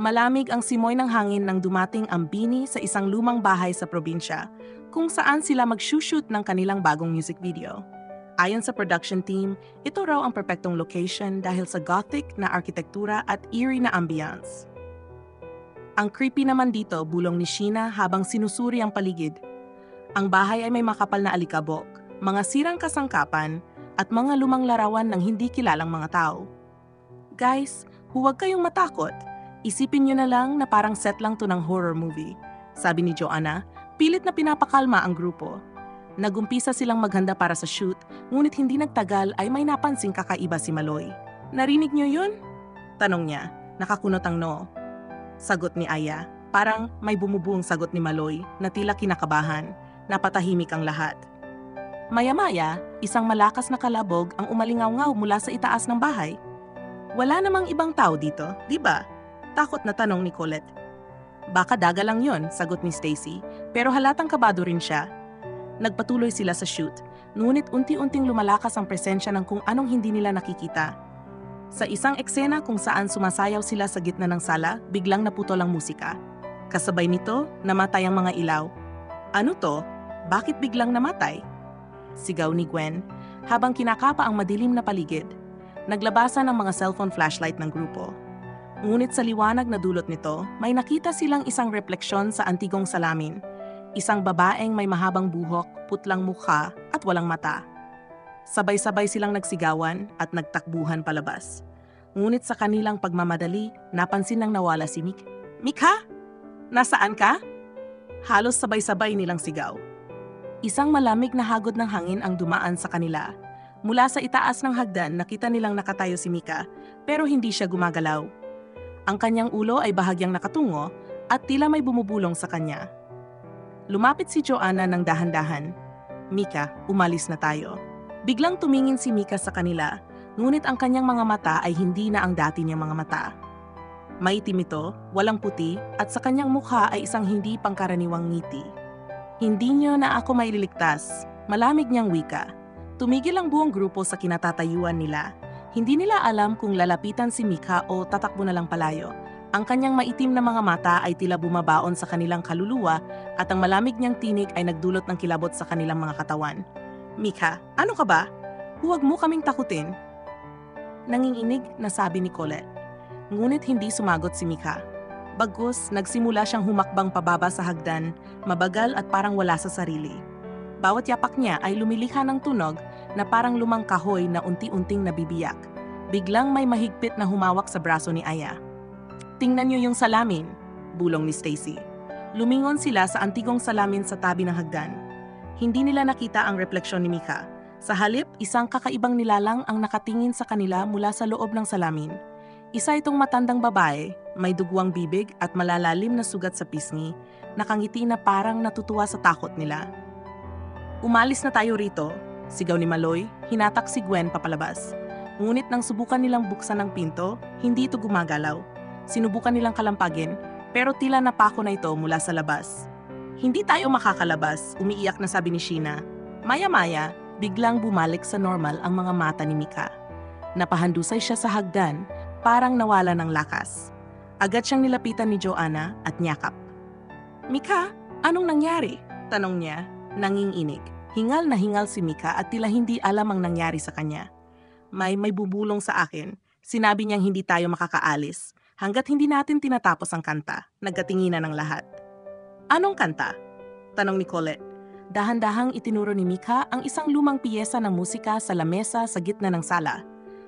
Malamig ang simoy ng hangin nang dumating ang Bini sa isang lumang bahay sa probinsya, kung saan sila mag-shoot ng kanilang bagong music video. Ayon sa production team, ito raw ang perpektong location dahil sa gothic na arkitektura at eerie na ambience. Ang creepy naman dito, bulong ni Sheena habang sinusuri ang paligid. Ang bahay ay may makapal na alikabok, mga sirang kasangkapan, at mga lumang larawan ng hindi kilalang mga tao. Guys, huwag kayong matakot. Isipin nyo na lang na parang set lang to ng horror movie, sabi ni Joanna, pilit na pinapakalma ang grupo. Nagumpisa silang maghanda para sa shoot, ngunit hindi nagtagal ay may napansing kakaiba si Maloy. Narinig nyo yun? Tanong niya, nakakunot ang no. Sagot ni Aya, parang may bumubuong sagot ni Maloy na tila kinakabahan, napatahimik ang lahat. Maya-maya, isang malakas na kalabog ang umalingaw-ngaw mula sa itaas ng bahay. Wala namang ibang tao dito, di ba? Takot na tanong ni Colette. Baka daga lang yon, sagot ni Stacy, pero halatang kabado rin siya. Nagpatuloy sila sa shoot, ngunit unti-unting lumalakas ang presensya ng kung anong hindi nila nakikita. Sa isang eksena kung saan sumasayaw sila sa gitna ng sala, biglang naputol ang musika. Kasabay nito, namatay ang mga ilaw. Ano to? Bakit biglang namatay? Sigaw ni Gwen, habang kinakapa ang madilim na paligid. Naglabasan ang mga cellphone flashlight ng grupo. Ngunit sa liwanag na dulot nito, may nakita silang isang refleksyon sa antigong salamin. Isang babaeng may mahabang buhok, putlang mukha at walang mata. Sabay-sabay silang nagsigawan at nagtakbuhan palabas. Ngunit sa kanilang pagmamadali, napansin nang nawala si Mika? Nasaan ka? Halos sabay-sabay nilang sigaw. Isang malamig na hagod ng hangin ang dumaan sa kanila. Mula sa itaas ng hagdan, nakita nilang nakatayo si Mika, pero hindi siya gumagalaw. Ang kanyang ulo ay bahagyang nakatungo at tila may bumubulong sa kanya. Lumapit si Joanna ng dahan-dahan. Mika, umalis na tayo. Biglang tumingin si Mika sa kanila, ngunit ang kanyang mga mata ay hindi na ang dati niyang mga mata. Maitim ito, walang puti, at sa kanyang mukha ay isang hindi pangkaraniwang ngiti. Hindi niyo na ako maililigtas, malamig niyang wika. Tumigil ang buong grupo sa kinatatayuan nila. Hindi nila alam kung lalapitan si Mika o tatakbo na lang palayo. Ang kanyang maitim na mga mata ay tila bumabaon sa kanilang kaluluwa at ang malamig niyang tinig ay nagdulot ng kilabot sa kanilang mga katawan. Mika, ano ka ba? Huwag mo kaming takutin. Nanginginig na sabi ni Colette. Ngunit hindi sumagot si Mika. Bagkus, nagsimula siyang humakbang pababa sa hagdan, mabagal at parang wala sa sarili. Bawat yapak niya ay lumilikha ng tunog na parang lumang kahoy na unti-unting nabibiyak. Biglang may mahigpit na humawak sa braso ni Aya. Tingnan niyo yung salamin, bulong ni Stacy. Lumingon sila sa antigong salamin sa tabi ng hagdan. Hindi nila nakita ang refleksyon ni Mika. Sa halip, isang kakaibang nilalang ang nakatingin sa kanila mula sa loob ng salamin. Isa itong matandang babae, may dugwang bibig at malalalim na sugat sa pisngi, nakangiti na parang natutuwa sa takot nila. Umalis na tayo rito, sigaw ni Maloy, hinatak si Gwen papalabas. Ngunit nang subukan nilang buksan ang pinto, hindi ito gumagalaw. Sinubukan nilang kalampagin, pero tila napako na ito mula sa labas. Hindi tayo makakalabas, umiiyak na sabi ni Sheena. Maya-maya, biglang bumalik sa normal ang mga mata ni Mika. Napahandusay siya sa hagdan, parang nawala ng lakas. Agad siyang nilapitan ni Joanna at niyakap. Mika, anong nangyari? Tanong niya. Nanginginig. Hingal na hingal si Mika at tila hindi alam ang nangyari sa kanya. May bubulong sa akin. Sinabi niyang hindi tayo makakaalis. Hanggat hindi natin tinatapos ang kanta, nagkatinginan ng lahat. Anong kanta? Tanong ni Colette. Dahan-dahang itinuro ni Mika ang isang lumang piyesa ng musika sa lamesa sa gitna ng sala.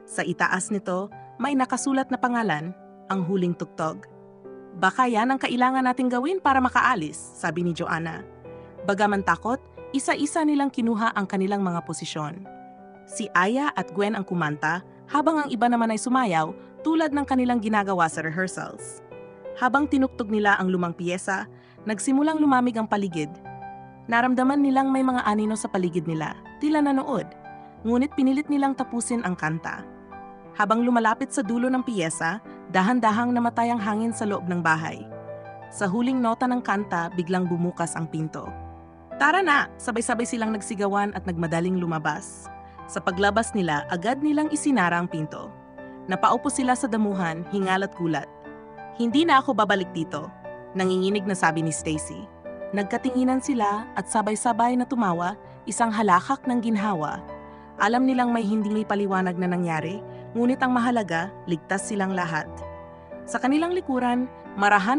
Sa itaas nito, may nakasulat na pangalan, Ang Huling Tugtog. Baka yan ang kailangan nating gawin para makaalis, sabi ni Joanna. Bagaman takot, isa-isa nilang kinuha ang kanilang mga posisyon. Si Aya at Gwen ang kumanta, habang ang iba naman ay sumayaw tulad ng kanilang ginagawa sa rehearsals. Habang tinugtog nila ang lumang piyesa, nagsimulang lumamig ang paligid. Naramdaman nilang may mga anino sa paligid nila, tila nanood, ngunit pinilit nilang tapusin ang kanta. Habang lumalapit sa dulo ng piyesa, dahan-dahang namatay ang hangin sa loob ng bahay. Sa huling nota ng kanta, biglang bumukas ang pinto. Tara na! Sabay-sabay silang nagsigawan at nagmadaling lumabas. Sa paglabas nila, agad nilang isinara ang pinto. Napaupo sila sa damuhan, hingal at gulat. Hindi na ako babalik dito, nanginginig na sabi ni Stacy. Nagkatinginan sila at sabay-sabay na tumawa, isang halakak ng ginhawa. Alam nilang may hindi paliwanag na nangyari, ngunit ang mahalaga, ligtas silang lahat. Sa kanilang likuran, marahan